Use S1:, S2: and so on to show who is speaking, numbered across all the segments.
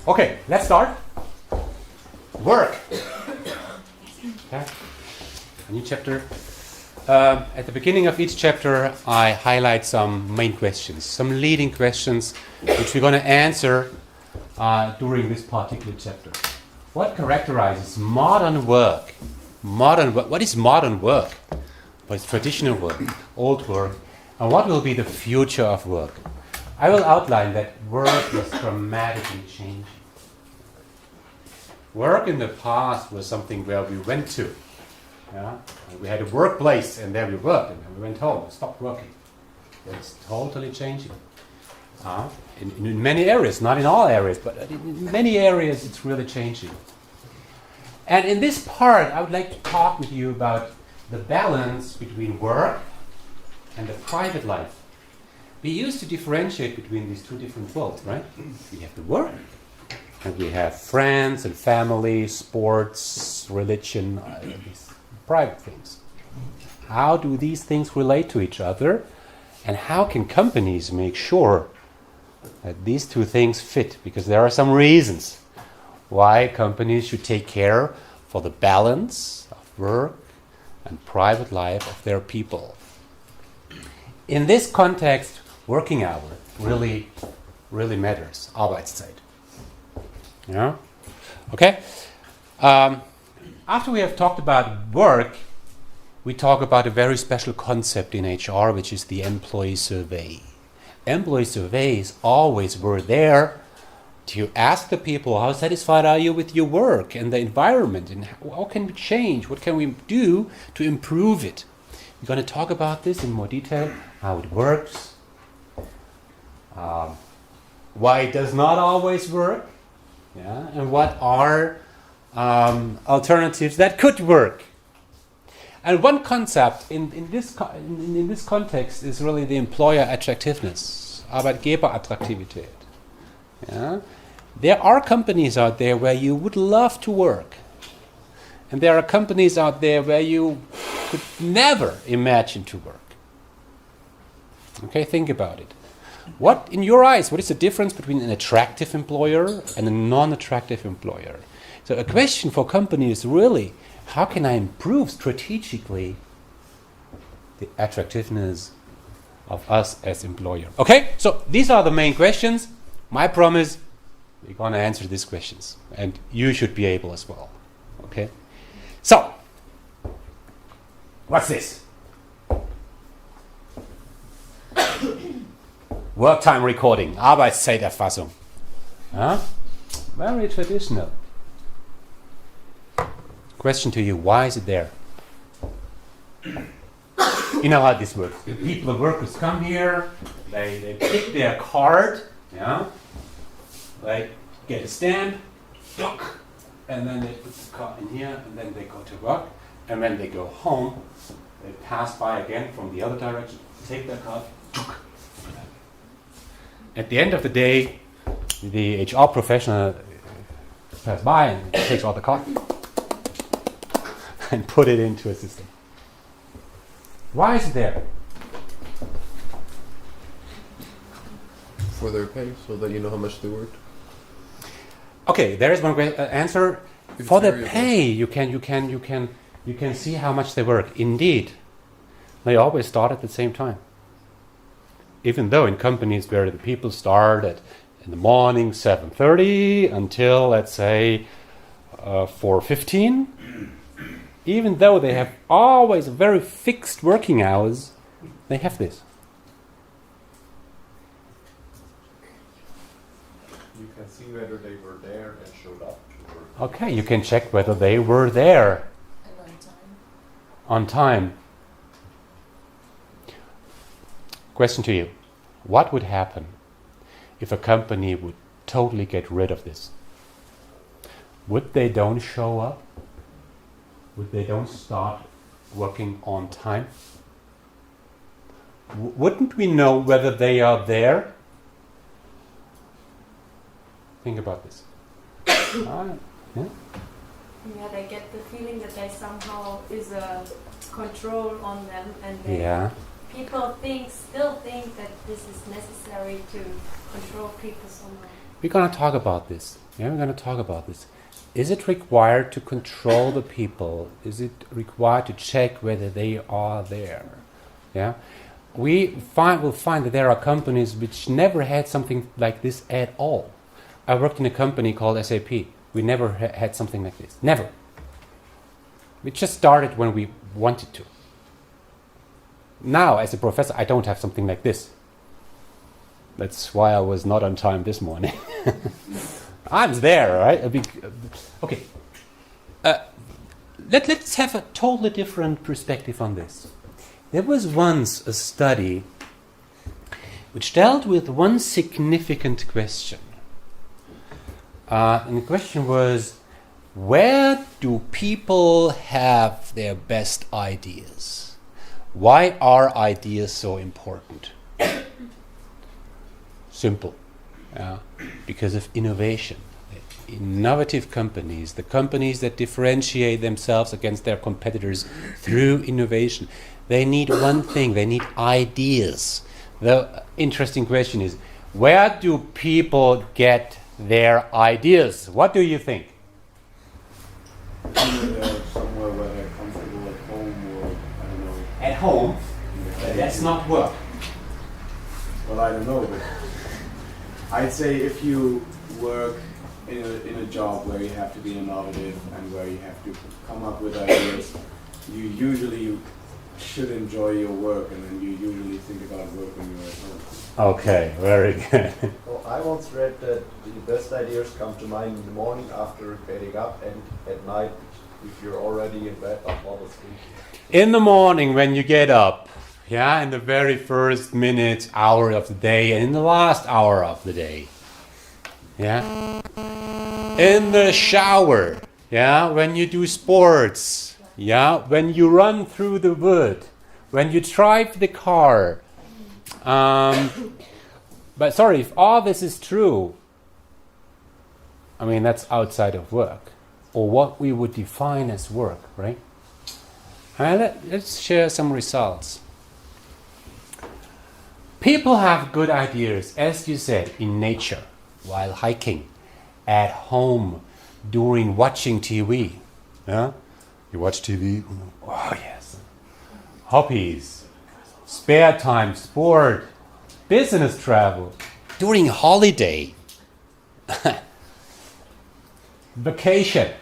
S1: Okay, let's start. Work. Okay. A new chapter. At the beginning of each chapter, I highlight some main questions, some leading questions, which we're going to answer during this particular chapter. What characterizes modern work? What is modern work? What is traditional work? Old work? And what will be the future of work? I will outline that work is dramatically changing. Work in the past was something where we went to. Yeah? We had a workplace and there we worked, and then we went home, we stopped working. It's totally changing. In many areas, not in all areas, but in many areas it's really changing. And in this part, I would like to talk with you about the balance between work and the private life. We used to differentiate between these two different worlds, right? We have the work, and we have friends and family, sports, religion, these private things. How do these things relate to each other? And how can companies make sure that these two things fit? Because there are some reasons why companies should take care for the balance of work and private life of their people. In this context, working hour really matters. Arbeitszeit. Yeah? Okay? After we have talked about work, we talk about a very special concept in HR, which is the employee survey. Employee surveys always were there to ask the people, how satisfied are you with your work and the environment, and how can we change, what can we do to improve it? We're going to talk about this in more detail, how it works, why it does not always work, yeah, and what are alternatives that could work. And one concept in this context is really the employer attractiveness, Arbeitgeberattraktivität. Yeah? There are companies out there where you would love to work, and there are companies out there where you could never imagine to work. Okay, think about it. What, in your eyes, what is the difference between an attractive employer and a non-attractive employer? So a question for companies is really, how can I improve strategically the attractiveness of us as employer? Okay, so these are the main questions. My promise, we're going to answer these questions, and you should be able as well. Okay, so what's this? Work time recording, Arbeitszeiterfassung. Huh? Very traditional. Question to you, why is it there? You know how this works. The people, the workers come here, they pick their card, yeah? They get a stamp, and then they put the card in here, and then they go to work, and when they go home, they pass by again from the other direction, take their card. At the end of the day, the HR professional passes by and takes all the card and put it into a system. Why is it there?
S2: For their pay, so that you know how much they worked.
S1: Okay, there is one answer. For their pay, you can see how much they work. Indeed, they always start at the same time. Even though in companies where the people start in the morning 7:30 until, let's say, 4:15, even though they have always very fixed working hours, they have this.
S2: You can see whether they were there and showed up to work.
S1: Okay, you can check whether they were there.
S3: And on time.
S1: On time. Question to you. What would happen if a company would totally get rid of this? Would they don't show up? Would they don't start working on time? Wouldn't we know whether they are there? Think about this. Yeah?
S3: Yeah, they get the feeling that there somehow is a control on them, and they,
S1: Yeah.
S3: people still think that this is necessary to control people somehow.
S1: We're going to talk about this. Yeah, we're going to talk about this. Is it required to control the people? Is it required to check whether they are there? Yeah, we'll find that there are companies which never had something like this at all. I worked in a company called SAP. We never had something like this. Never. We just started when we wanted to. Now, as a professor, I don't have something like this. That's why I was not on time this morning. I'm there, right? Okay. Let's have a totally different perspective on this. There was once a study which dealt with one significant question. And the question was, where do people have their best ideas? Why are ideas so important? Simple. Because of innovation. Innovative companies, the companies that differentiate themselves against their competitors through innovation, they need one thing, they need ideas. The interesting question is, where do people get their ideas? What do you think?
S2: Somewhere where they're comfortable at home, or I don't know.
S1: At home? That's not work.
S2: Well, I don't know, but I'd say if you work in a job where you have to be innovative and where you have to come up with ideas, you usually should enjoy your work, and then you usually think about work when you're at home.
S1: Okay, very good.
S4: Well, I once read that the best ideas come to mind in the morning after getting up, and at night if you're already in bed or fall asleep.
S1: In the morning when you get up, in the very first minute, hour of the day, and in the last hour of the day. In the shower, when you do sports, when you run through the wood, when you drive the car. But sorry, if all this is true, I mean, that's outside of work, or what we would define as work, right? Let's share some results. People have good ideas, as you said, in nature, while hiking, at home, during watching TV. You watch TV? Oh, yes. Hobbies, spare time, sport, business travel, during holiday, vacation.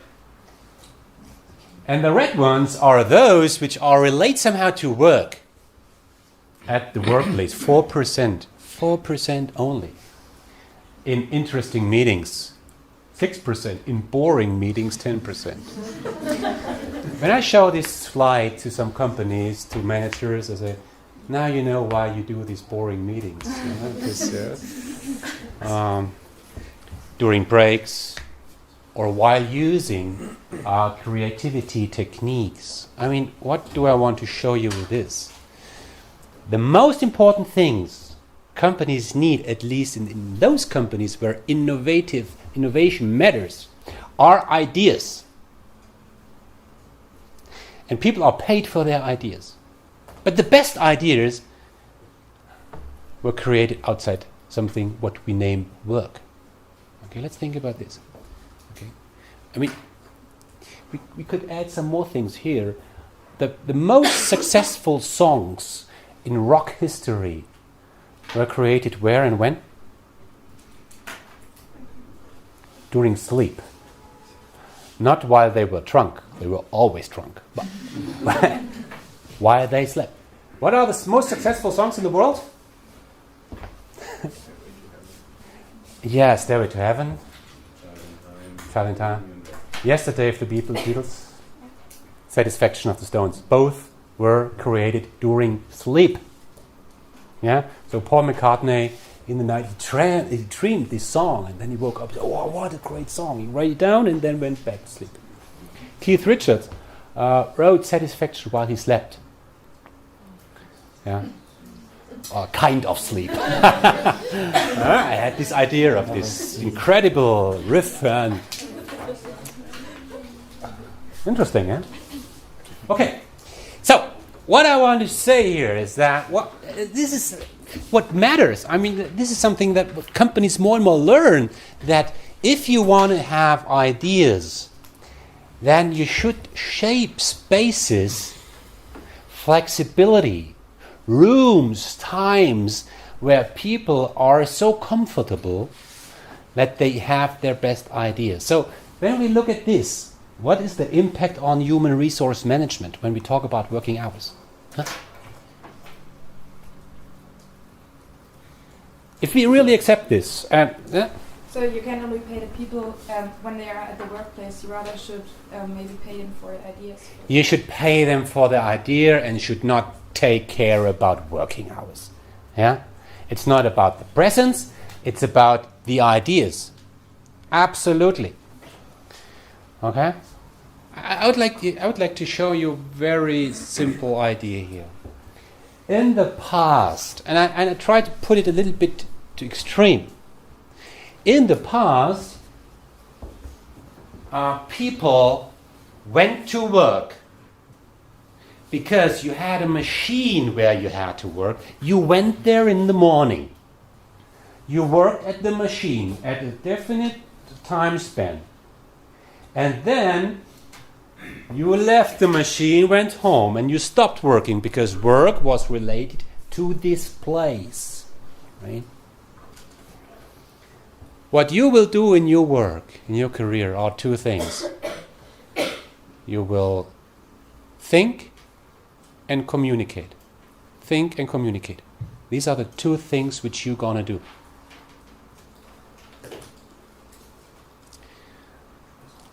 S1: And the red ones are those which are relate somehow to work. At the workplace, 4% only. In interesting meetings, 6%. In boring meetings, 10%. When I show this slide to some companies, to managers, I say, now you know why you do these boring meetings. During breaks, or while using creativity techniques. I mean, what do I want to show you with this? The most important things companies need, at least in those companies where innovation matters, are ideas. And people are paid for their ideas. But the best ideas were created outside something what we name work. Okay, let's think about this. Okay, I mean, we could add some more things here. The most successful songs in rock history were created where and when? During sleep. Not while they were drunk. They were always drunk. But while they slept. What are the most successful songs in the world? Yes, Stairway to Heaven. Valentine. Yesterday of the Beatles. Satisfaction of the Stones. Both were created during sleep. So Paul McCartney, in the night, he dreamed this song, and then he woke up. Oh, what a great song! He wrote it down and then went back to sleep. Keith Richards wrote Satisfaction while he slept. Or kind of sleep. I had this idea of this incredible riff, and interesting, Okay. So, what I want to say here is that this is what matters. I mean, this is something that companies more and more learn, that if you want to have ideas, then you should shape spaces, flexibility, rooms, times where people are so comfortable that they have their best ideas. So when we look at this, what is the impact on human resource management when we talk about working hours? Huh? If we really accept this,
S5: So you can only pay the people when they are at the workplace. You rather should maybe pay them for ideas.
S1: you should pay them for the idea and should not take care about working hours. Yeah, it's not about the presence; it's about the ideas. Absolutely. Okay. I would like to show you a very simple idea here. In the past, and I try to put it a little bit to extreme. In the past, people went to work because you had a machine where you had to work. You went there in the morning. You worked at the machine at a definite time span. And then you left the machine, went home, and you stopped working because work was related to this place. Right? What you will do in your work, in your career, are two things. You will think and communicate. Think and communicate. These are the two things which you're going to do.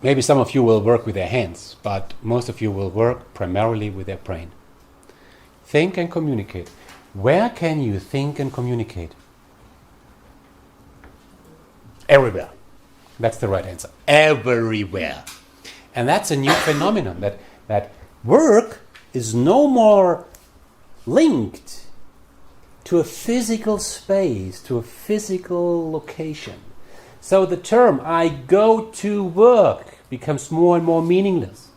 S1: Maybe some of you will work with their hands, but most of you will work primarily with their brain. Think and communicate. Where can you think and communicate? Everywhere. That's the right answer. Everywhere. And that's a new phenomenon, that work is no more linked to a physical space, to a physical location. So the term "I go to work" becomes more and more meaningless.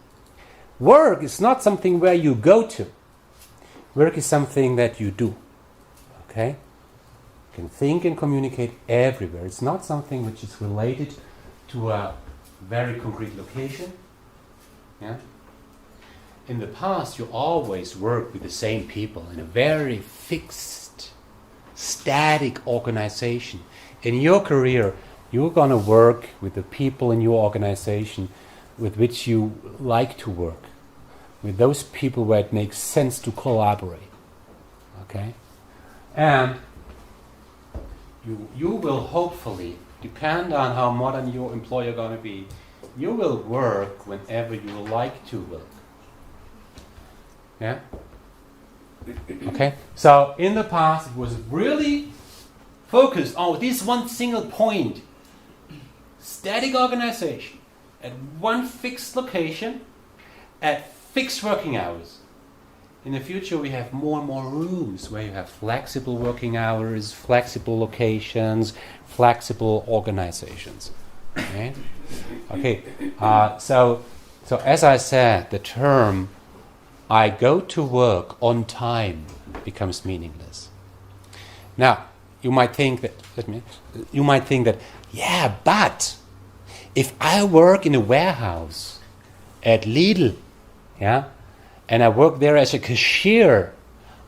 S1: Work is not something where you go to. Work is something that you do. Okay? You can think and communicate everywhere. It's not something which is related to a very concrete location. Yeah? In the past, you always worked with the same people in a very fixed, static organization. In your career, you're going to work with the people in your organization with which you like to work, with those people where it makes sense to collaborate. Okay? And you will hopefully, depend on how modern your employer going to be, you will work whenever you like to work. Yeah? Okay? So in the past, it was really focused on this one single point. Static organization at one fixed location at fixed working hours. In the future, we have more and more rooms where you have flexible working hours, flexible locations, flexible organizations. Okay. Okay. So as I said, the term "I go to work on time" becomes meaningless. Now, you might think that, yeah, but if I work in a warehouse at Lidl, yeah, and I work there as a cashier,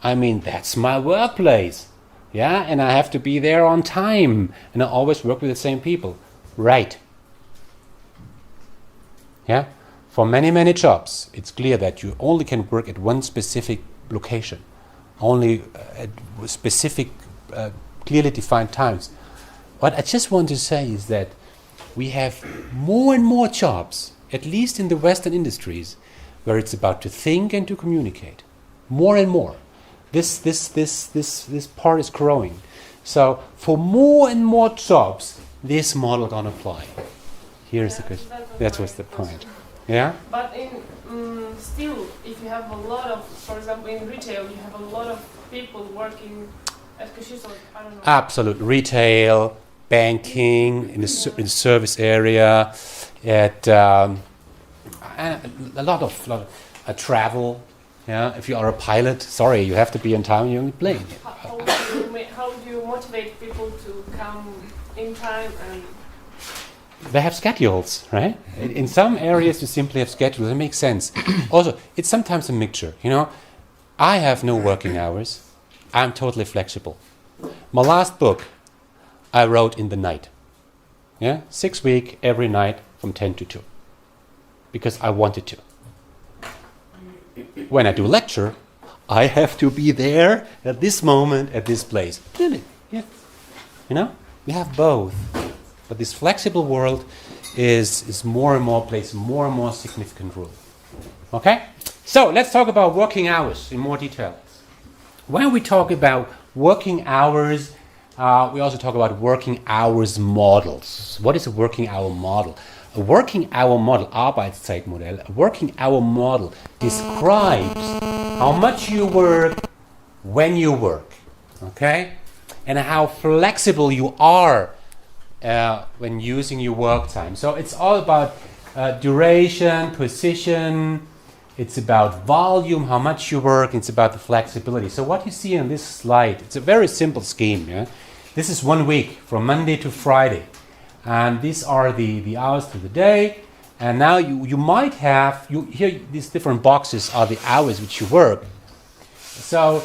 S1: I mean, that's my workplace, yeah, and I have to be there on time, and I always work with the same people. Right. Yeah? For many, many jobs, it's clear that you only can work at one specific location, only at specific, clearly defined times. What I just want to say is that we have more and more jobs, at least in the Western industries, where it's about to think and to communicate. More and more. This part is growing. So for more and more jobs, this model gonna apply. Here's the question. That was the point. Yeah?
S6: But in still, if you have a lot of, for example, in retail, you have a lot of people working at cashiers, or I don't know.
S1: Absolute. Retail, banking, in the service area, at a lot of travel. Yeah, if you are a pilot, sorry, you have to be in time. You're on the plane.
S6: How do you motivate people to come in time and?
S1: they have schedules, right? In some areas you simply have schedules. It makes sense. Also, it's sometimes a mixture. You know, I have no working hours. I'm totally flexible. My last book I wrote in the night. Yeah, 6 weeks every night from 10 to 2. Because I wanted to. When I do lecture, I have to be there at this moment, at this place. Really? Yeah. You know, we have both. But this flexible world is more and more plays more and more significant role. Okay? So let's talk about working hours in more detail. When we talk about working hours, we also talk about working hours models. What is a working hour model? A working hour model, Arbeitszeitmodell, a working hour model describes how much you work when you work, okay? And how flexible you are when using your work time. So it's all about duration, position, it's about volume, how much you work, it's about the flexibility. So what you see on this slide, it's a very simple scheme. Yeah? This is 1 week, from Monday to Friday. And these are the hours to the day. And now you might have, here these different boxes are the hours which you work. So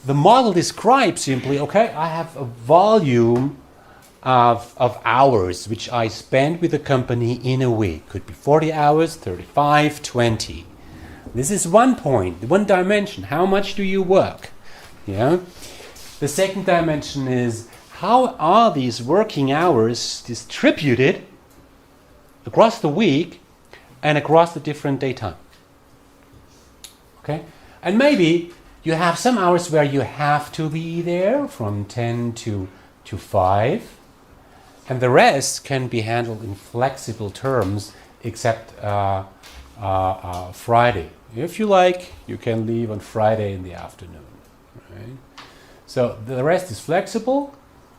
S1: the model describes simply, okay, I have a volume of hours which I spend with the company in a week. Could be 40 hours, 35, 20. This is one point, one dimension. How much do you work? Yeah. The second dimension is how are these working hours distributed across the week and across the different daytime. Okay? And maybe you have some hours where you have to be there from 10 to 5. And the rest can be handled in flexible terms, except Friday. If you like, you can leave on Friday in the afternoon. Right? So the rest is flexible,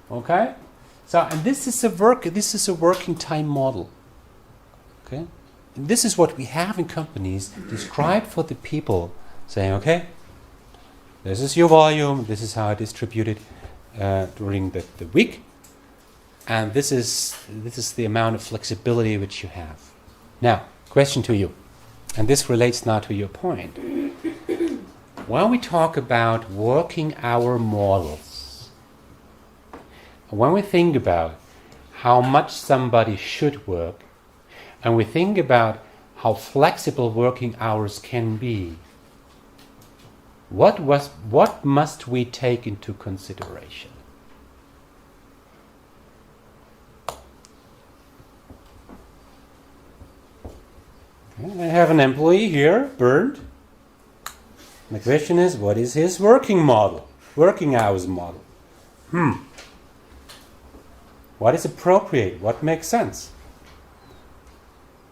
S1: okay? So and this is a working time model, okay? And this is what we have in companies described for the people, saying, okay, this is your volume, this is how I distribute it during the week. And this is the amount of flexibility which you have. Now, question to you, and this relates now to your point. When we talk about working hour models, when we think about how much somebody should work, and we think about how flexible working hours can be, what must we take into consideration? I have an employee here, Bernd. The question is, what is his working hours model? What is appropriate? What makes sense?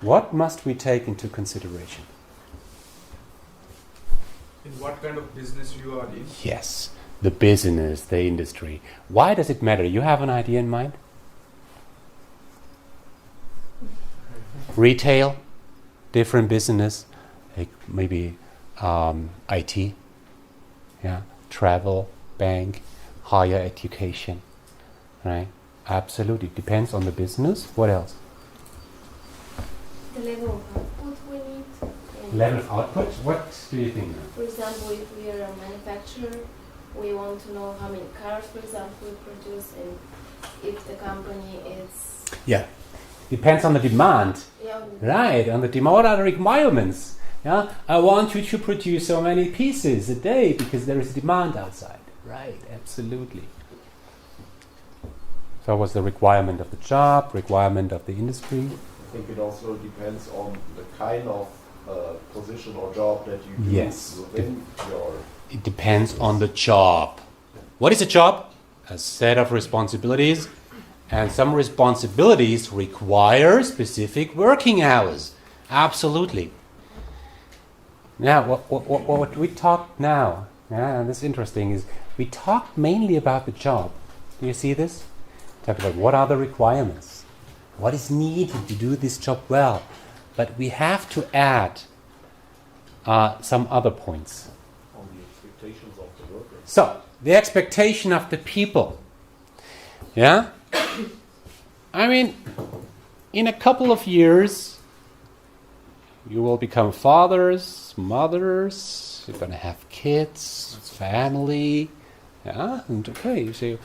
S1: What must we take into consideration?
S7: In what kind of business you are in?
S1: Yes, the business, the industry. Why does it matter? You have an idea in mind? Retail? Different business, like maybe IT, yeah, travel, bank, higher education, right? Absolutely, depends on the business. What else?
S3: The level of output we need.
S1: Level of output? What do you think?
S3: For example, if we are a manufacturer, we want to know how many cars, for example, we produce, and if the company is...
S1: Yeah. Depends on the demand.
S3: Yeah.
S1: Right, on the demand. What are the requirements? Yeah, I want you to produce so many pieces a day because there is demand outside. Right, absolutely. So what's the requirement of the job, requirement of the industry?
S4: I think it also depends on the kind of position or job that you do
S1: Yes.
S4: within your...
S1: It depends on the job. What is a job? A set of responsibilities. And some responsibilities require specific working hours. Absolutely. Now, what we talked now, and this is interesting, is we talked mainly about the job. Do you see this? Talk about what are the requirements, what is needed to do this job well. But we have to add some other points.
S4: On the expectations of the worker.
S1: So, the expectation of the people. Yeah? I mean, in a couple of years, you will become fathers, mothers, you're going to have kids, family. Yeah, and okay, you say,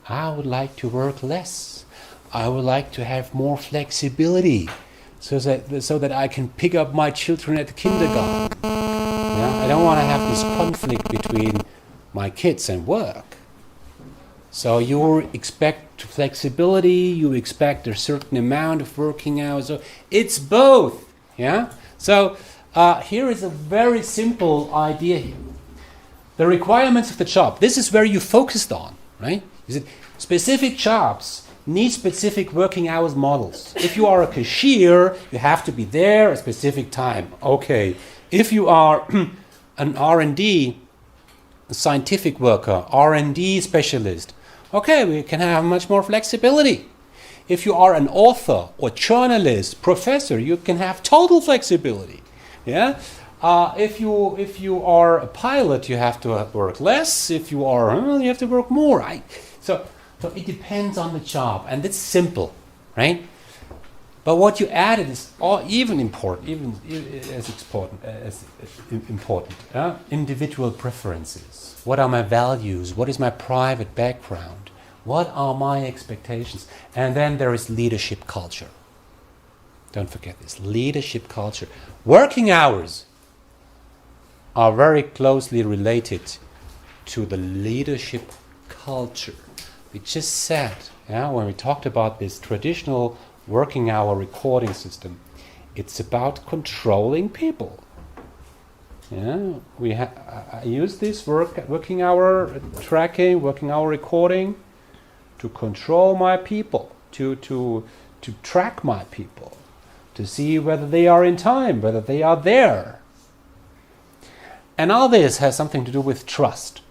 S1: I would like to work less. I would like to have more flexibility so that I can pick up my children at the kindergarten. Yeah? I don't want to have this conflict between my kids and work. So you expect flexibility, you expect a certain amount of working hours. So it's both. Yeah. So here is a very simple idea here. The requirements of the job. This is where you focused on, right? Is it specific jobs need specific working hours models? If you are a cashier, you have to be there at a specific time. Okay. If you are an R&D, a scientific worker, R&D specialist, okay, we can have much more flexibility. If you are an author or journalist, professor, you can have total flexibility. Yeah. If you are a pilot, you have to work less. If you are, you have to work more. So it depends on the job, and it's simple, right? But what you added is even as important. Individual preferences. What are my values? What is my private background? What are my expectations? And then there is leadership culture. Don't forget this, leadership culture. Working hours are very closely related to the leadership culture. We just said, when we talked about this traditional working hour recording system, it's about controlling people. Yeah, I use this working hour tracking, working hour recording to control my people, to track my people, to see whether they are in time, whether they are there. And all this has something to do with trust.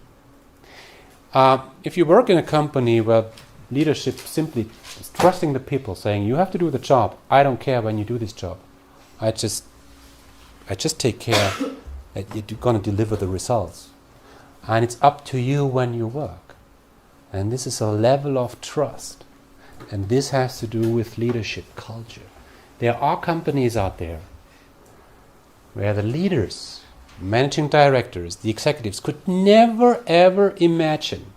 S1: If you work in a company where leadership simply is trusting the people, saying, you have to do the job, I don't care when you do this job, I just take care that you're going to deliver the results. And it's up to you when you work. And this is a level of trust. And this has to do with leadership culture. There are companies out there where the leaders, managing directors, the executives could never ever imagine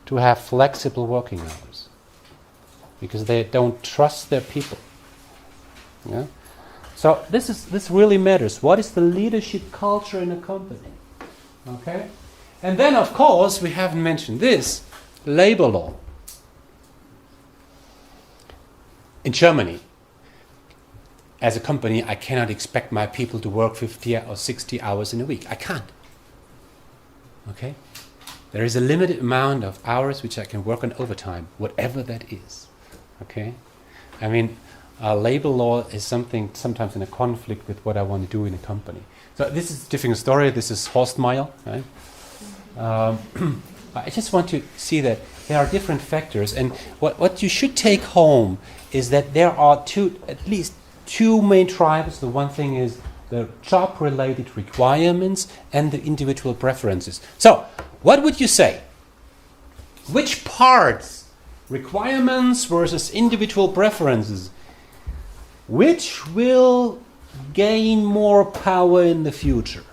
S1: to have flexible working hours because they don't trust their people. Yeah? So this really matters. What is the leadership culture in a company? Okay? And then, of course, we haven't mentioned this, labor law. In Germany, as a company, I cannot expect my people to work 50 or 60 hours in a week. I can't. Okay? There is a limited amount of hours which I can work on overtime, whatever that is. Okay? I mean, labor law is something sometimes in a conflict with what I want to do in a company. So this is a different story. This is Horstmeyer. Right? I just want to see that there are different factors. And what you should take home is that there are at least two main drivers. The one thing is the job-related requirements and the individual preferences. So, what would you say? Which parts, requirements versus individual preferences, which will gain more power in the future?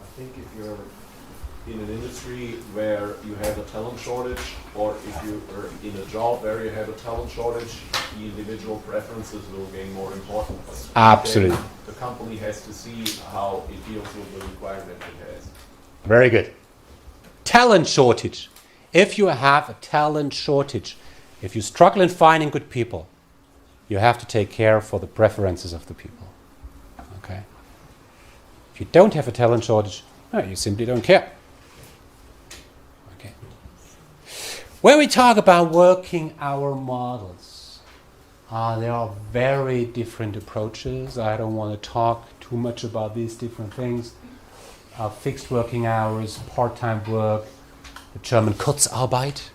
S4: I think if you're in an industry where you have a talent shortage, or if you are in a job where you have a talent shortage, the individual preferences will gain more importance.
S1: Absolutely.
S4: Then the company has to see how it deals with the requirement it has.
S1: Very good. Talent shortage. If you have a talent shortage, if you struggle in finding good people, you have to take care for the preferences of the people. Okay? If you don't have a talent shortage, no, you simply don't care. Okay. When we talk about working hour models, there are very different approaches. I don't want to talk too much about these different things. Fixed working hours, part-time work, the German Kurzarbeit.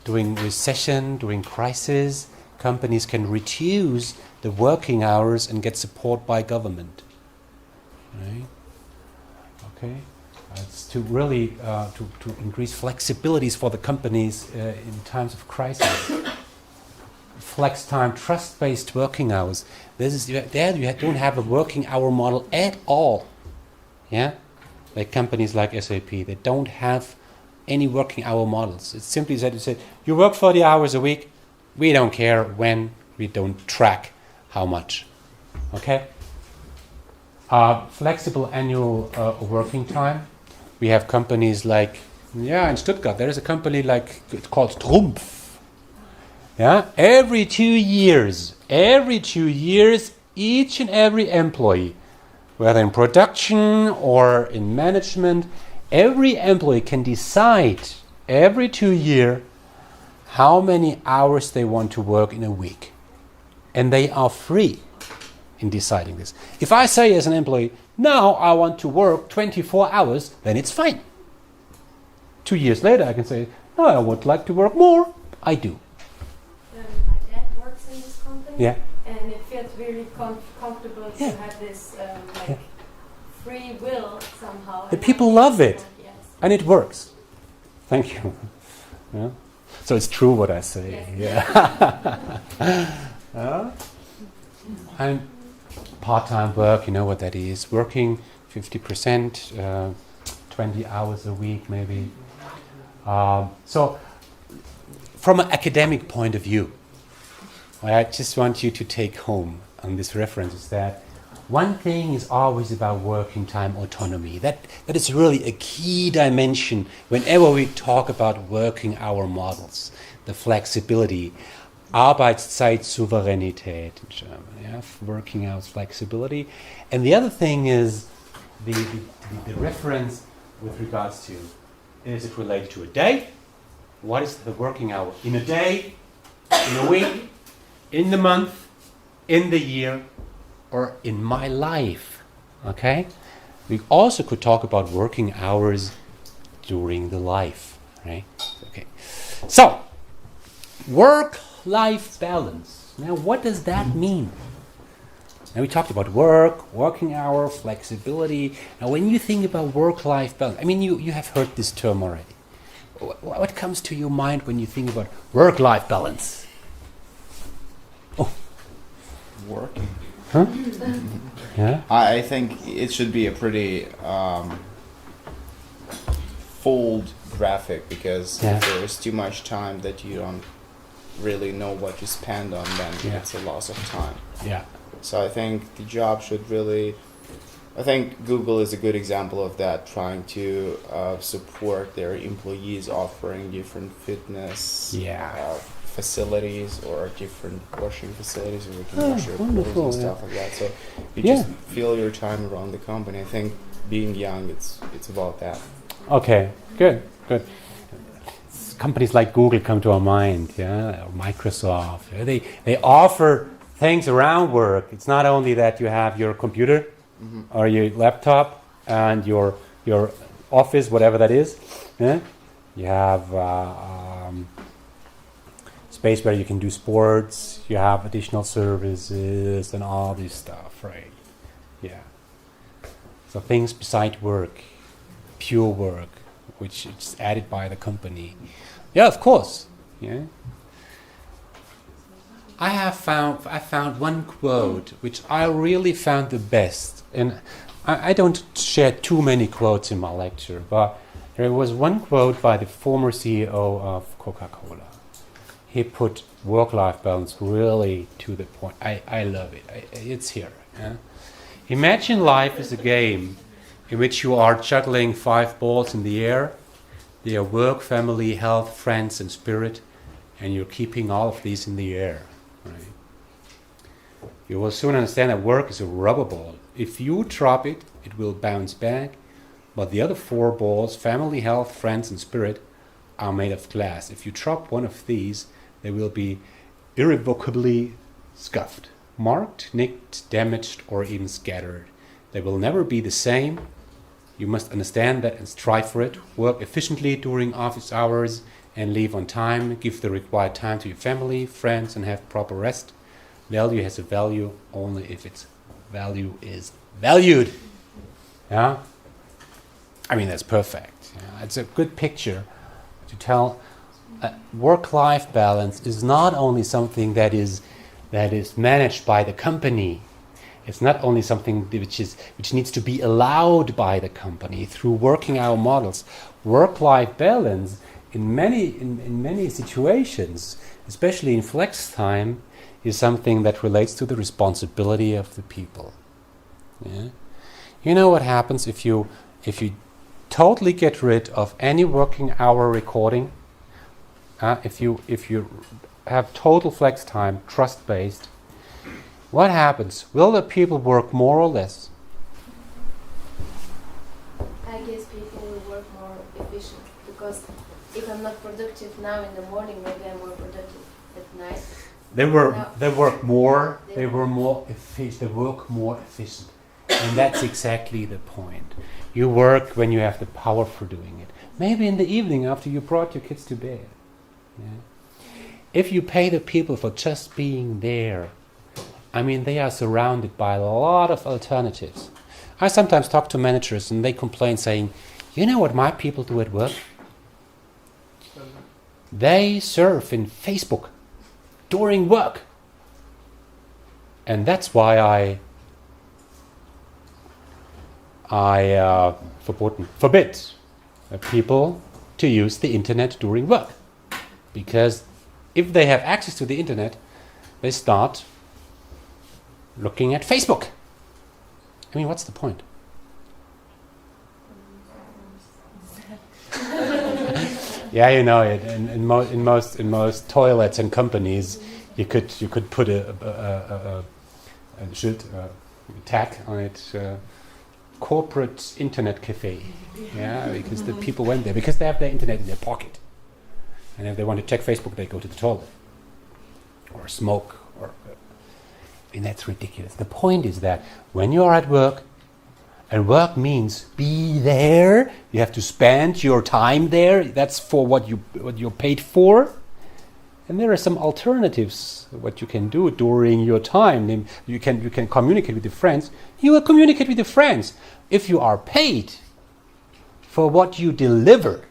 S1: During recession, during crisis, companies can reduce the working hours and get support by government. Right? Okay. It's to really to increase flexibilities for the companies in times of crisis. Flex time, trust-based working hours. This is there. You don't have a working hour model at all. Yeah, like companies like SAP, they don't have any working hour models. It's simply that you say you work 40 hours a week. We don't care when. We don't track how much. Okay. Flexible annual working time. We have companies like, in Stuttgart, there is a company like, it's called Trumpf. Yeah, every 2 years, each and every employee, whether in production or in management, every employee can decide every 2 years how many hours they want to work in a week. And they are free in deciding this. If I say as an employee, now I want to work 24 hours, then it's fine. 2 years later I can say, no, I would like to work more. I do.
S8: My dad works in this company,
S1: Yeah.
S8: and it feels really comfortable to
S1: Yeah.
S8: have this
S1: Yeah.
S8: free will somehow.
S1: The
S8: and
S1: people
S8: not
S1: love it.
S8: Yes.
S1: And it works. Thank you. Yeah. So it's true what I say.
S8: Yes.
S1: Yeah. And part-time work, you know what that is. Working 50%, 20 hours a week maybe. So from an academic point of view, what I just want you to take home on this reference is that one thing is always about working time autonomy. That is really a key dimension whenever we talk about working hour models. The flexibility, Arbeitszeitsouveränität in German, yeah? Working hours flexibility. And the other thing is the reference with regards to, is it related to a day? What is the working hour in a day, in a week, in the month, in the year, or in my life? Okay? We also could talk about working hours during the life, right? Okay. So, work-life balance. Now, what does that mean? Now, we talked about work, working hour, flexibility. Now, when you think about work-life balance, I mean, you have heard this term already. What comes to your mind when you think about work-life balance? Oh.
S9: Working.
S1: Huh? Yeah?
S9: I think it should be a pretty full graphic, because
S1: Yeah.
S9: if there is too much time that you don't really know what you spend on, then
S1: Yeah.
S9: it's a loss of time.
S1: Yeah.
S9: So I think the job should really, I think Google is a good example of that, trying to support their employees, offering different fitness facilities or different washing facilities where you can wash your clothes
S1: wonderful,
S9: and
S1: yeah.
S9: stuff like that. So you
S1: Yeah.
S9: just feel your time around the company. I think being young, it's about that.
S1: Okay, good. Companies like Google come to our mind, yeah, or Microsoft. Yeah, they offer things around work. It's not only that you have your computer or your laptop and your office, whatever that is. Yeah? You have space where you can do sports. You have additional services and all this stuff, right? Yeah. So things beside work, pure work, which is added by the company. Yeah, of course. Yeah. I found one quote which I really found the best, and I don't share too many quotes in my lecture, but there was one quote by the former CEO of Coca-Cola. He put work-life balance really to the point. I love it. It's here. Yeah? Imagine life as a game in which you are juggling 5 balls in the air. They are work, family, health, friends, and spirit, and you're keeping all of these in the air. Right? You will soon understand that work is a rubber ball. If you drop it, it will bounce back, but the other 4 balls, family, health, friends, and spirit, are made of glass. If you drop one of these, they will be irrevocably scuffed, marked, nicked, damaged, or even scattered. They will never be the same. You must understand that and strive for it. Work efficiently during office hours and leave on time. Give the required time to your family, friends, and have proper rest. Value has a value only if its value is valued. Yeah? I mean, that's perfect. It's a good picture to tell work-life balance is not only something that is managed by the company. It's not only something which needs to be allowed by the company through working hour models. Work-life balance in many situations, especially in flex time, is something that relates to the responsibility of the people. Yeah? You know what happens if you totally get rid of any working hour recording? If you have total flex time, trust-based, what happens? Will the people work more or less?
S3: I guess people will work more efficient, because if I'm not productive now in the morning, maybe I'm more productive at night.
S1: They work more efficient. And that's exactly the point. You work when you have the power for doing it. Maybe in the evening after you brought your kids to bed. Yeah? If you pay the people for just being there, I mean, they are surrounded by a lot of alternatives. I sometimes talk to managers and they complain saying, you know what my people do at work? They surf in Facebook during work. And that's why I forbid people to use the internet during work. Because if they have access to the internet, they start looking at Facebook. I mean, what's the point? Yeah, you know it. In most toilets and companies, you could put a tag on it. Corporate internet cafe. Yeah, because the people went there because they have their internet in their pocket, and if they want to check Facebook, they go to the toilet or smoke. And that's ridiculous. The point is that when you are at work, and work means be there, you have to spend your time there. That's for what you're paid for. And there are some alternatives. What you can do during your time. You can communicate with your friends. You will communicate with your friends if you are paid for what you deliver.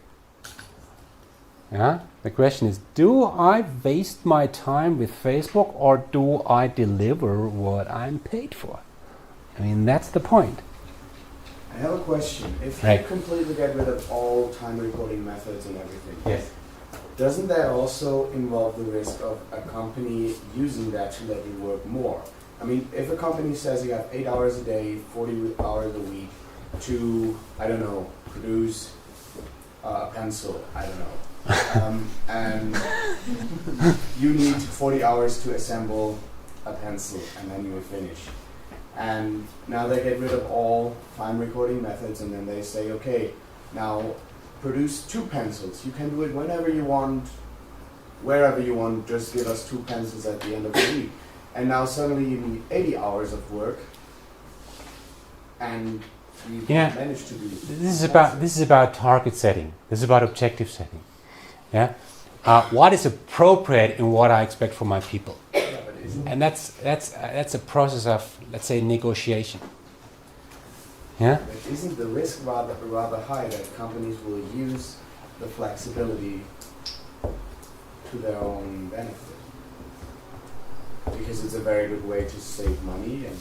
S1: Yeah. The question is, do I waste my time with Facebook or do I deliver what I'm paid for? I mean, that's the point.
S2: I have a question. If
S1: Right.
S2: you completely get rid of all time recording methods and everything,
S1: Yes.
S2: doesn't that also involve the risk of a company using that to let you work more? I mean, if a company says you have 8 hours a day, 40 hours a week to, I don't know, produce a pencil, I don't know. And you need 40 hours to assemble a pencil and then you will finish. And now they get rid of all time recording methods and then they say, okay, now produce 2 pencils. You can do it whenever you want, wherever you want, just give us 2 pencils at the end of the week. And now suddenly you need 80 hours of work and you manage to do it.
S1: This is about target setting. This is about objective setting. Yeah, what is appropriate in what I expect from my people, and that's a process of, let's say, negotiation. Yeah.
S2: But isn't the risk rather high that companies will use the flexibility to their own benefit? Because it's a very good way to save money and.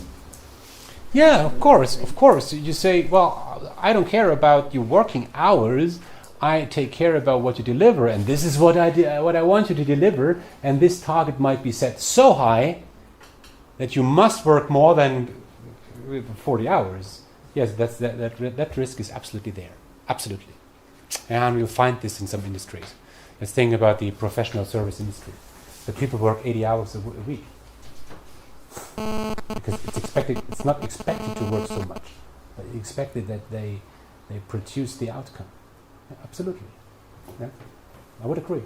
S1: Yeah, of course. You say, well, I don't care about your working hours. I take care about what you deliver, and this is what I want you to deliver, and this target might be set so high that you must work more than 40 hours. Yes, that risk is absolutely there, absolutely, and you'll find this in some industries. Let's think about the professional service industry. The people work 80 hours a week because it's not expected to work so much, but it's expected that they produce the outcome. Absolutely. Yeah. I would agree.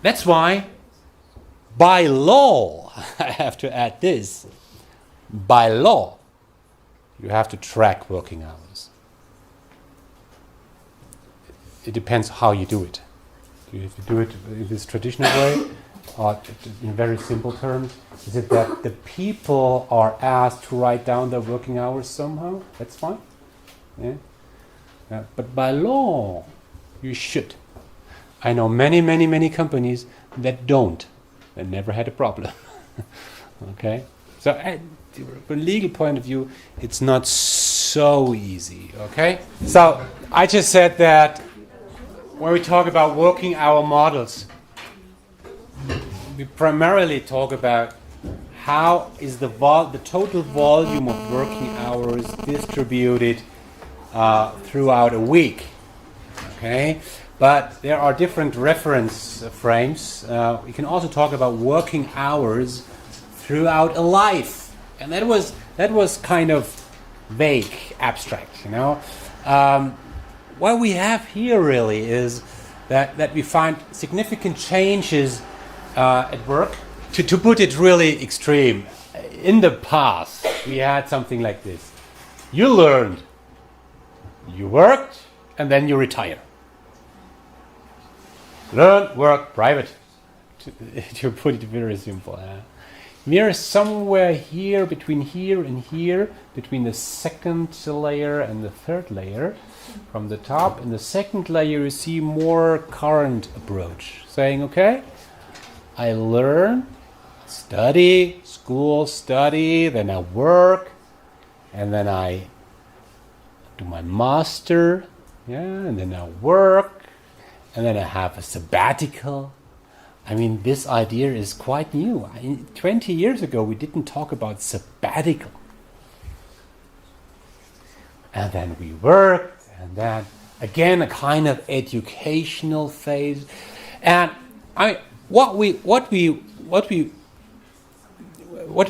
S1: That's why, by law, I have to add this, by law, you have to track working hours. It depends how you do it. If you do it in this traditional way, or in very simple terms, is it that the people are asked to write down their working hours somehow? That's fine. Yeah. But by law, you should. I know many companies that don't. They never had a problem. Okay? So from a legal point of view, it's not so easy. Okay? So I just said that when we talk about working hour models, we primarily talk about how is the total volume of working hours distributed throughout a week. Okay? But there are different reference frames. We can also talk about working hours throughout a life, and that was kind of vague, abstract. What we have here really is that we find significant changes at work. To put it really extreme, in the past we had something like this: you learned, you worked, and then you retire. Learn, work, private. To put it very simple. We are somewhere here, between here and here, between the second layer and the third layer. From the top, in the second layer, you see more current approach, saying, okay, I learn, study, school, study, then I work, and then I do my master, and then I work, and then I have a sabbatical. I mean, this idea is quite new. 20 years ago, we didn't talk about sabbatical. And then we worked, and then again a kind of educational phase. And what we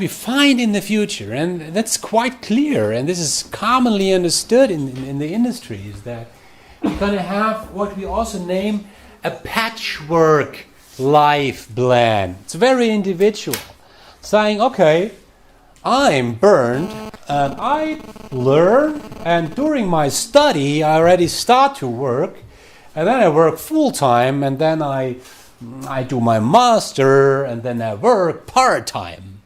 S1: find in the future, and that's quite clear, and this is commonly understood in the industry, is that we're going to have what we also name a patchwork life plan. It's very individual. Saying, okay, I'm burned and I learn, and during my study I already start to work, and then I work full time, and then I do my master, and then I work part time,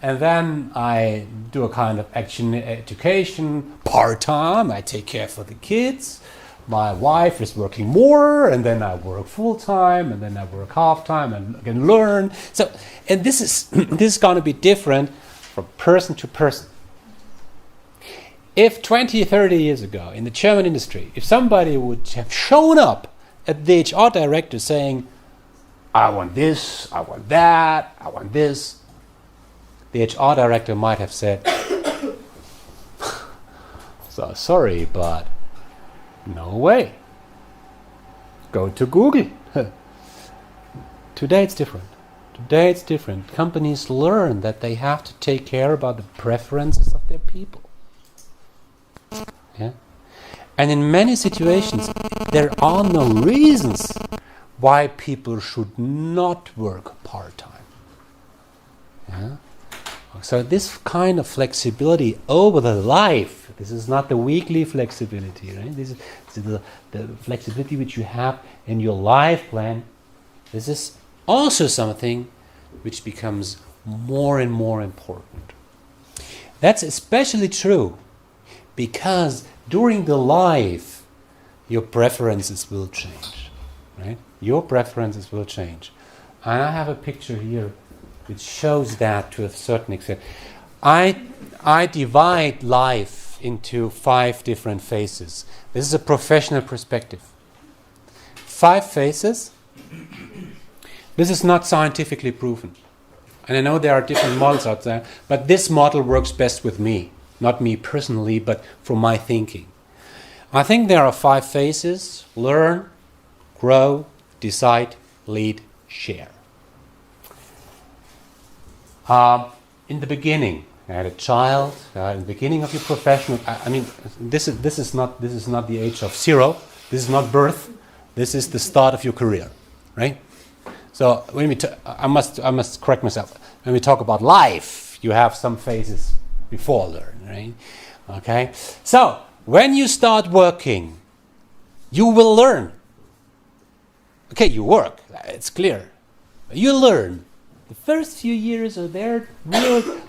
S1: and then I do a kind of education part time. I take care for the kids. My wife is working more, and then I work full time, and then I work half time, and can learn. So, and this is going to be different from person to person. If 20, 30 years ago in the German industry, if somebody would have shown up at the HR director saying, I want this, I want that, I want this, the HR director might have said, so sorry, but no way. Go to Google. Today it's different. Today it's different. Companies learn that they have to take care about the preferences of their people. Yeah? And in many situations, there are no reasons why people should not work part-time. Yeah? So this kind of flexibility over the life, this is not the weekly flexibility, right? This is the flexibility which you have in your life plan. This is also something which becomes more and more important. That's especially true because during the life, your preferences will change, right? Your preferences will change. And I have a picture here which shows that to a certain extent. I divide life into 5 different phases. This is a professional perspective. 5 phases. This is not scientifically proven. And I know there are different models out there, but this model works best with me. Not me personally, but from my thinking. I think there are 5 phases: learn, grow, decide, lead, share. In the beginning, I had a child. In the beginning of your professional, I mean, this is not the age of 0. This is not birth. This is the start of your career, right? So when I must correct myself. When we talk about life, you have some phases before learn, right? Okay. So when you start working, you will learn. Okay, you work. It's clear. You learn. The first few years are there.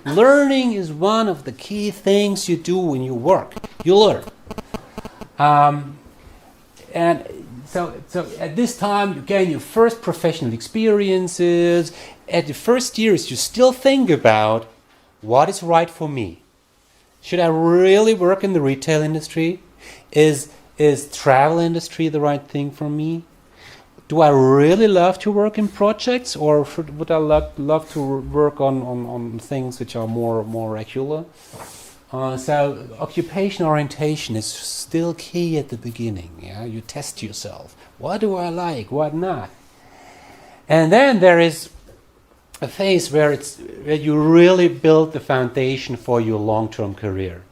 S1: Learning is one of the key things you do when you work. You learn. And so at this time, you gain your first professional experiences. At the first years, you still think about what is right for me. Should I really work in the retail industry? Is travel industry the right thing for me? Do I really love to work in projects, or would I love to work on things which are more regular? So occupation orientation is still key at the beginning. Yeah, you test yourself. What do I like? What not? And then there is a phase where you really build the foundation for your long-term career.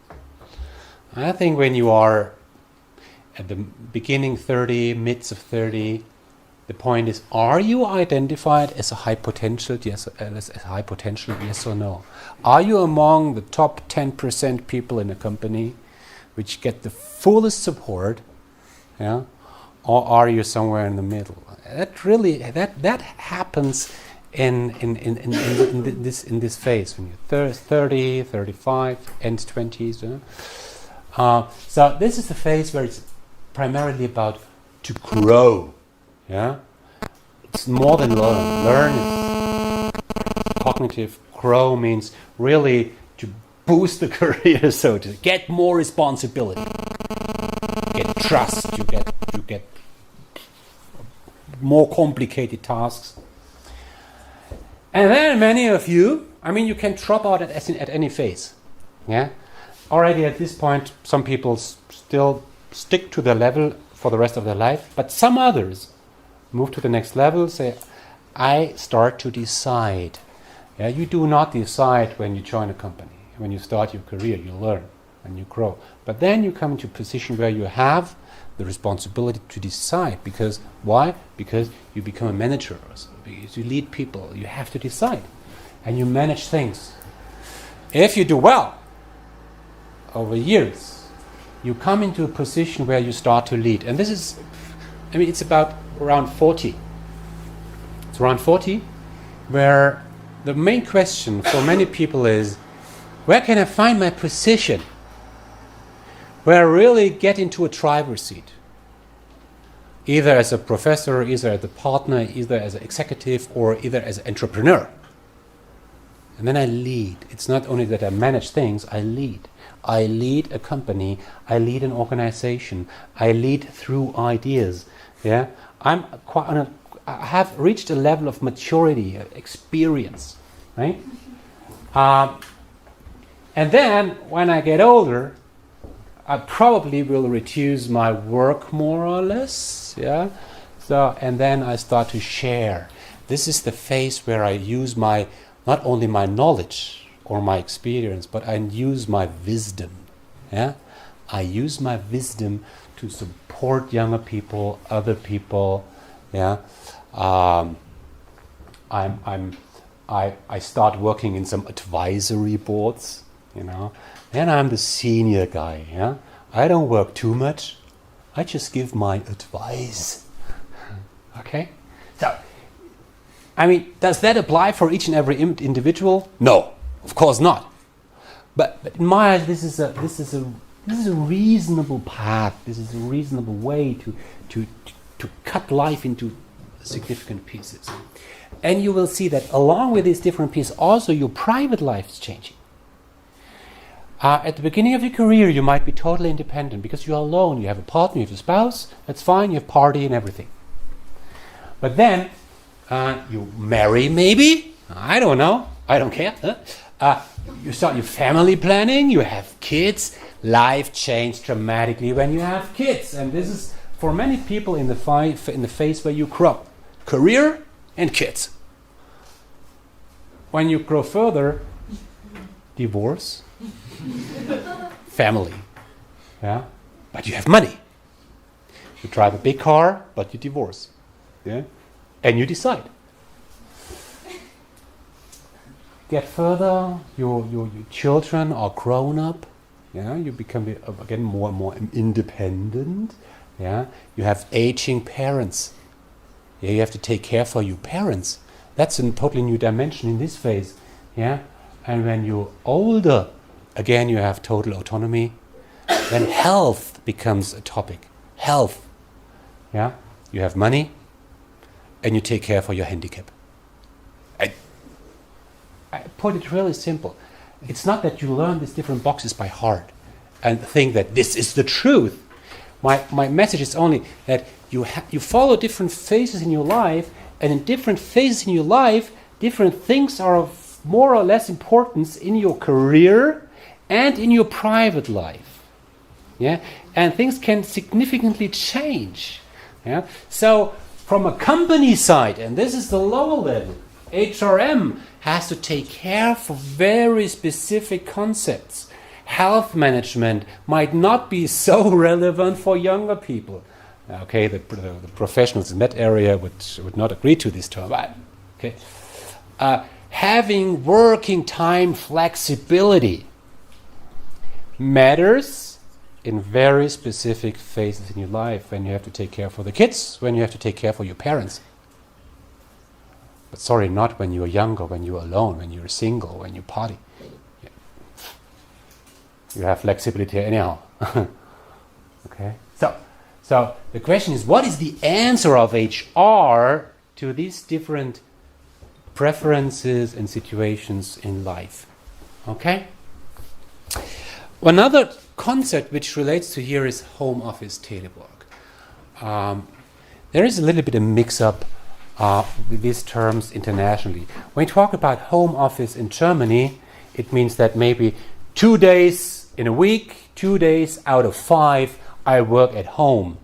S1: I think when you are at the beginning 30, mids of 30, the point is: are you identified as a high potential? Yes, yes or no? Are you among the top 10% people in a company which get the fullest support? Yeah, or are you somewhere in the middle? That happens in this phase when you're 30, 35, end 20s. So this is the phase where it's primarily about to grow. Yeah, it's more than learn. Learn is cognitive. Grow means really to boost the career, so to get more responsibility, get trust. You get more complicated tasks. And then many of you, you can drop out at any phase. Yeah, already at this point, some people still stick to their level for the rest of their life, but some others move to the next level, say, I start to decide. Yeah, you do not decide when you join a company. When you start your career, you learn and you grow. But then you come into a position where you have the responsibility to decide. Because why? Because you become a manager, or so, because you lead people. You have to decide. And you manage things. If you do well over years, you come into a position where you start to lead. And this is, it's about around 40. It's around 40 where the main question for many people is, where can I find my position? Where I really get into a driver's seat. Either as a professor, either as a partner, either as an executive, or either as an entrepreneur. And then I lead. It's not only that I manage things, I lead. I lead a company, I lead an organization, I lead through ideas. Yeah, I have reached a level of maturity, experience, right? And then when I get older, I probably will reduce my work more or less. Yeah, and then I start to share. This is the phase where I use not only my knowledge or my experience, but I use my wisdom. Yeah, I use my wisdom to support younger people, other people. Yeah, I start working in some advisory boards. Then I'm the senior guy. Yeah, I don't work too much. I just give my advice. Okay, so does that apply for each and every individual? No, of course not. But in my eyes, this is a reasonable path. This is a reasonable way to cut life into significant pieces. And you will see that along with these different pieces, also your private life is changing. At the beginning of your career, you might be totally independent because you are alone. You have a partner, you have a spouse. That's fine. You have party and everything. But then you marry, maybe. I don't know. I don't care. You start your family planning. You have kids. Life changes dramatically when you have kids, and this is for many people in the phase where you grow, career and kids. When you grow further, divorce, family, yeah, but you have money. You drive a big car, but you divorce, yeah, and you decide. Get further, your children are grown up. Yeah, you become again more and more independent. Yeah, you have aging parents. Yeah, you have to take care for your parents. That's a totally new dimension in this phase. Yeah, and when you're older, again you have total autonomy. then health becomes a topic. Health. Yeah? You have money and you take care for your handicap. I put it really simple. It's not that you learn these different boxes by heart and think that this is the truth. My message is only that you follow different phases in your life, and in different phases in your life, different things are of more or less importance in your career and in your private life. Yeah? And things can significantly change. Yeah? So from a company side, and this is the lower level, HRM has to take care for very specific concepts. Health management might not be so relevant for younger people. Okay, the professionals in that area would not agree to this term. But, okay, having working time flexibility matters in very specific phases in your life, when you have to take care for the kids, when you have to take care for your parents. But sorry, not when you're younger, when you're alone, when you're single, when you party. Yeah. You have flexibility anyhow. Okay. So the question is, what is the answer of HR to these different preferences and situations in life? Okay. Another concept which relates to here is home office telework. There is a little bit of mix-up with these terms internationally. When we talk about home office in Germany, it means that maybe 2 days in a week, 2 days out of 5, I work at home.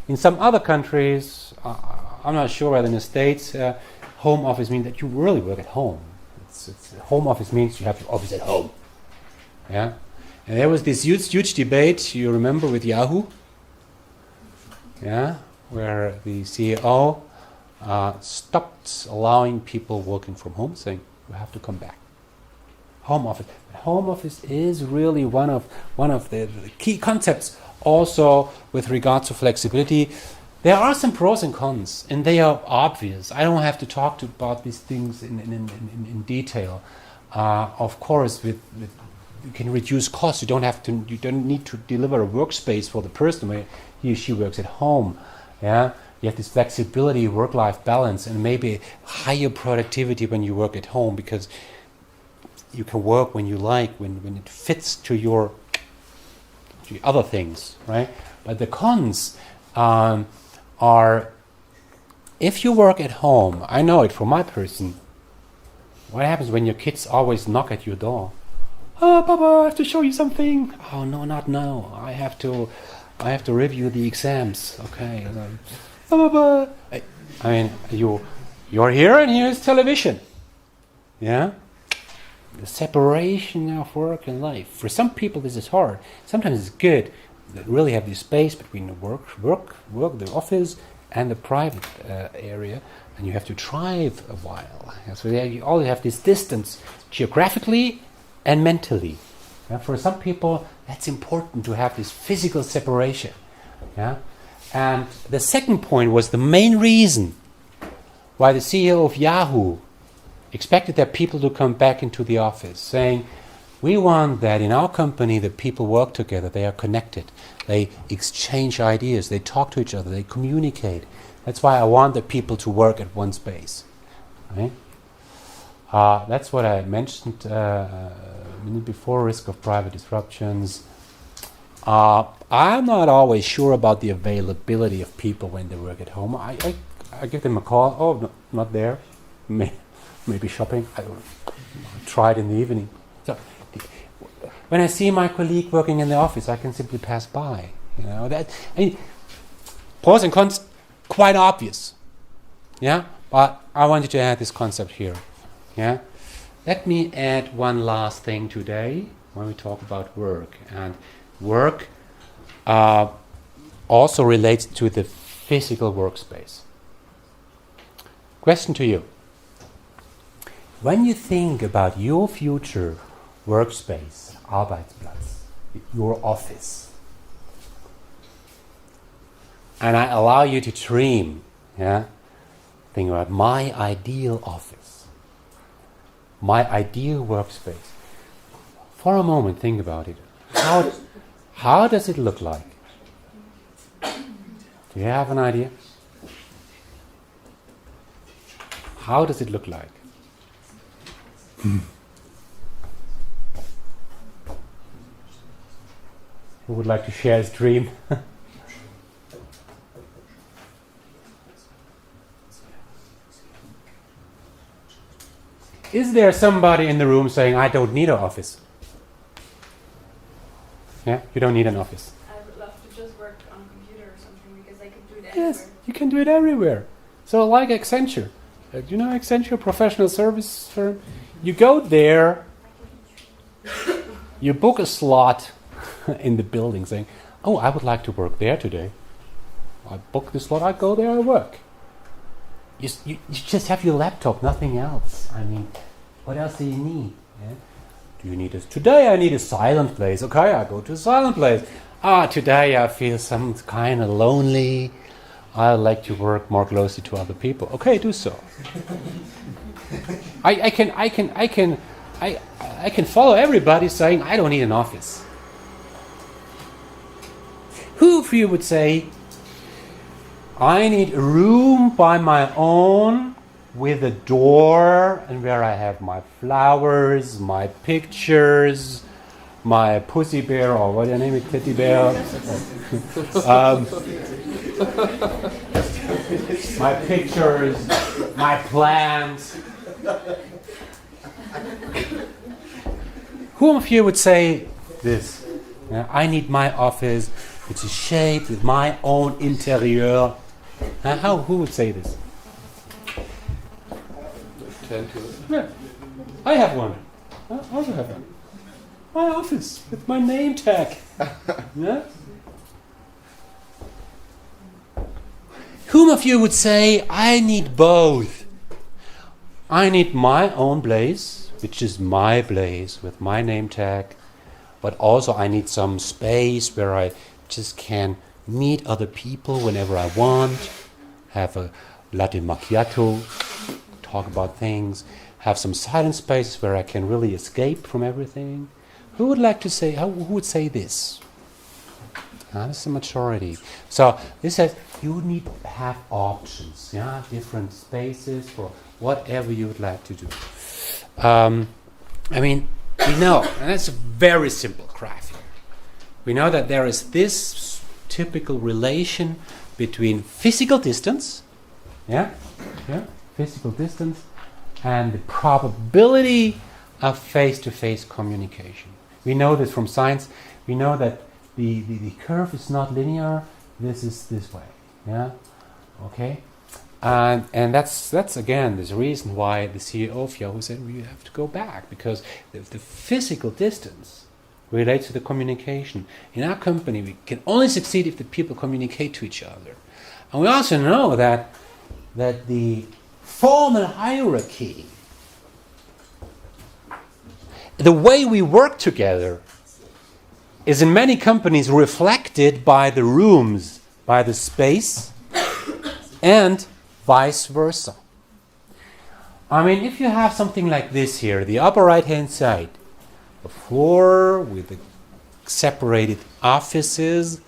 S1: In some other countries, I'm not sure whether in the States, home office means that you really work at home. Home office means you have your office at home. Yeah. And there was this huge debate, you remember, with Yahoo, yeah, where the CEO stopped allowing people working from home, saying you have to come back. Home office. Home office is really one of the key concepts. Also, with regard to flexibility, there are some pros and cons, and they are obvious. I don't have to talk about these things in detail. Of course, you can reduce costs. You don't need to deliver a workspace for the person where he or she works at home. Yeah, you have this flexibility, work-life balance, and maybe higher productivity when you work at home, because you can work when you like, when it fits to your other things, right? But the cons are, if you work at home, I know it from my person, what happens when your kids always knock at your door? Oh, Papa, I have to show you something. Oh, no, not now. I have to review the exams. Okay. Papa. I mean, you're here and here's television. Yeah? The separation of work and life. For some people, this is hard. Sometimes it's good. They really have this space between the work, the office, and the private area, and you have to drive a while. So you always have this distance, geographically and mentally. Yeah? For some people, that's important to have this physical separation. Yeah? And the second point was the main reason why the CEO of Yahoo expected their people to come back into the office, saying, we want that in our company the people work together, they are connected, they exchange ideas, they talk to each other, they communicate. That's why I want the people to work at one space. Right? That's what I mentioned a minute before, risk of private disruptions. I'm not always sure about the availability of people when they work at home. I give them a call. Oh, no, not there. Maybe shopping. I don't know. Try it in the evening. So when I see my colleague working in the office, I can simply pass by. You know that. I mean, pros and cons, quite obvious. Yeah, but I wanted to add this concept here. Yeah. Let me add one last thing today when we talk about work. And work also relates to the physical workspace. Question to you. When you think about your future workspace, Arbeitsplatz, your office, and I allow you to dream, yeah, think about my ideal office, my ideal workspace. For a moment, think about it. How does it look like? Do you have an idea? How does it look like? Who would like to share his dream? Is there somebody in the room saying, I don't need an office? Yeah, you don't need an office.
S6: I would love to just work on a computer or something because I could do it
S1: Yes,
S6: anywhere.
S1: you can do it everywhere. So like Accenture. Do you know Accenture, professional service firm? You go there, you book a slot in the building saying, oh, I would like to work there today. I book the slot, I go there, I work. You just have your laptop, nothing else. I mean, what else do you need? Yeah? Do you need today I need a silent place. Okay, I go to a silent place. Today I feel some kind of lonely. I like to work more closely to other people. Okay, do so. I can follow everybody saying I don't need an office. Who of you would say, I need a room by my own with a door and where I have my flowers, my pictures, my pussy bear, or what do you name it, teddy bear? My pictures, my plants. Who of you would say this? I need my office, which is shaped with my own interior. Who would say this? Yeah. I have one. I also have one. My office with my name tag. Yeah? Whom of you would say, I need both? I need my own place, which is my place with my name tag, but also I need some space where I just can meet other people whenever I want, have a latte macchiato, talk about things, have some silent spaces where I can really escape from everything. Who would like to say, who would say this? That's the majority. So this says you need to have options, yeah, different spaces for whatever you would like to do. I mean, we know, and that's a very simple graph here. We know that there is this typical relation between physical distance, physical distance, and the probability of face-to-face communication. We know this from science. We know that the curve is not linear. This is this way. Yeah, okay. And that's again this reason why the CEO of Yahoo said we have to go back, because the physical distance relates to the communication. In our company, we can only succeed if the people communicate to each other. And we also know that the formal hierarchy, the way we work together, is in many companies reflected by the rooms, by the space, and vice versa. I mean, if you have something like this here, the upper right-hand side, a floor with the separated offices,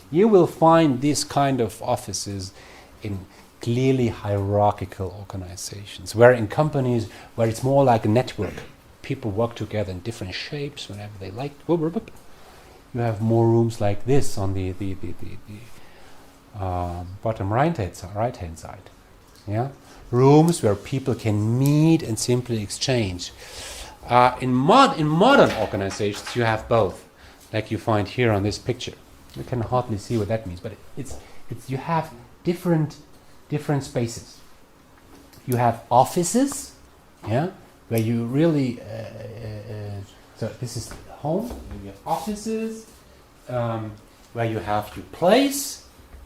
S1: you will find this kind of offices in clearly hierarchical organizations, where in companies where it's more like a network, people work together in different shapes whenever they like. You have more rooms like this on the bottom right-hand side. Yeah, rooms where people can meet and simply exchange. In modern organizations, you have both, like you find here on this picture. You can hardly see what that means, but it's you have different spaces. You have offices, where you really. So this is home. You have offices where you have your place,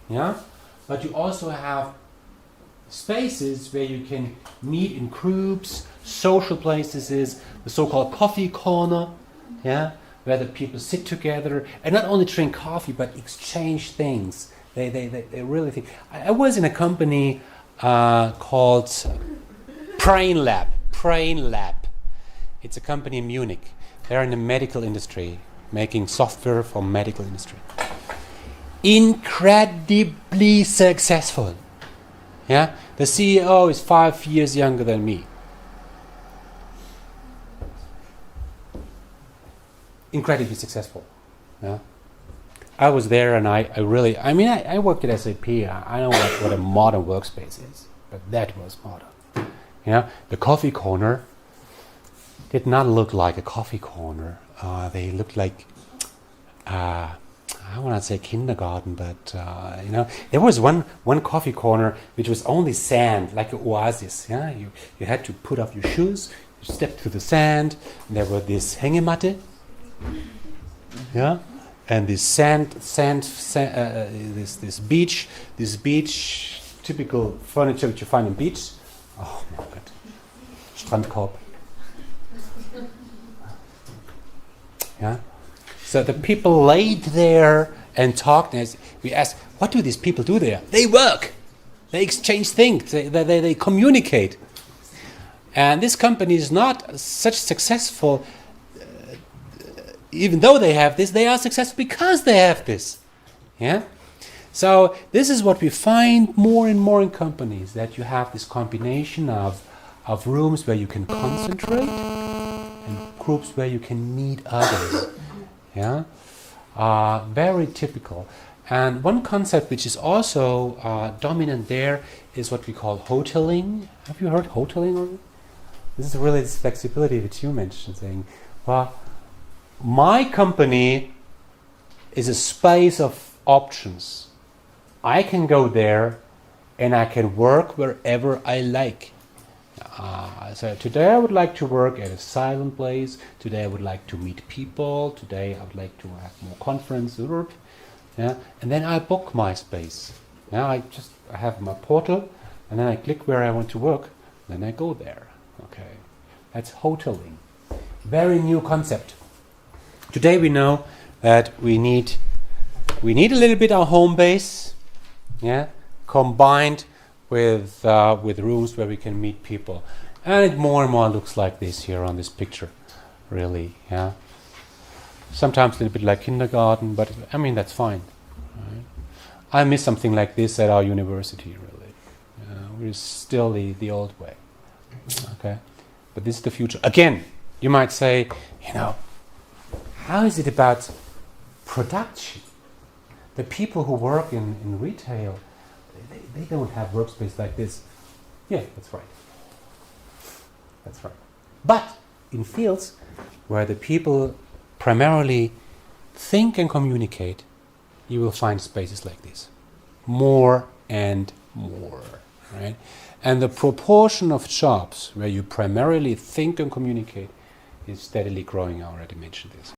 S1: but you also have spaces where you can meet in groups, social places, the so-called coffee corner, where the people sit together and not only drink coffee but exchange things. They really think. I was in a company called Brain Lab. It's a company in Munich. They're in the medical industry, making software for medical industry. Incredibly successful. Yeah, the CEO is 5 years younger than me. Incredibly successful. Yeah, I was there, and I really, I worked at SAP. I know what a modern workspace is, but that was modern. Yeah, the coffee corner did not look like a coffee corner. They looked like, I want to say kindergarten, but there was one coffee corner which was only sand, like an oasis. Yeah, you had to put off your shoes, you step through the sand, and there were this hängematte, yeah, and this this beach, typical furniture which you find on beach. Oh my God, Strandkorb. Yeah. So the people laid there and talked, and we asked, what do these people do there? They work. They exchange things. They communicate. And this company is not such successful, even though they have this, they are successful because they have this. Yeah. So this is what we find more and more in companies, that you have this combination of rooms where you can concentrate and groups where you can meet others. Yeah, very typical. And one concept which is also dominant there is what we call hoteling. Have you heard hoteling already? This is really this flexibility that you mentioned, saying, well, my company is a space of options. I can go there and I can work wherever I like. So today I would like to work at a silent place. Today I would like to meet people. Today I would like to have more conference. Yeah, and then I book my space. Now I have my portal, and then I click where I want to work. Then I go there. Okay, that's hoteling. Very new concept. Today we know that we need a little bit our home base. Yeah, combined with rooms where we can meet people, and it more and more looks like this here on this picture, really. Yeah, sometimes a little bit like kindergarten, but that's fine. Right? I miss something like this at our university, really. We're still the old way. Okay, but this is the future. Again, you might say, how is it about production? The people who work in retail, they don't have workspace like this. Yeah, that's right. That's right. But in fields where the people primarily think and communicate, you will find spaces like this. More and more, right? And the proportion of jobs where you primarily think and communicate is steadily growing. I already mentioned this.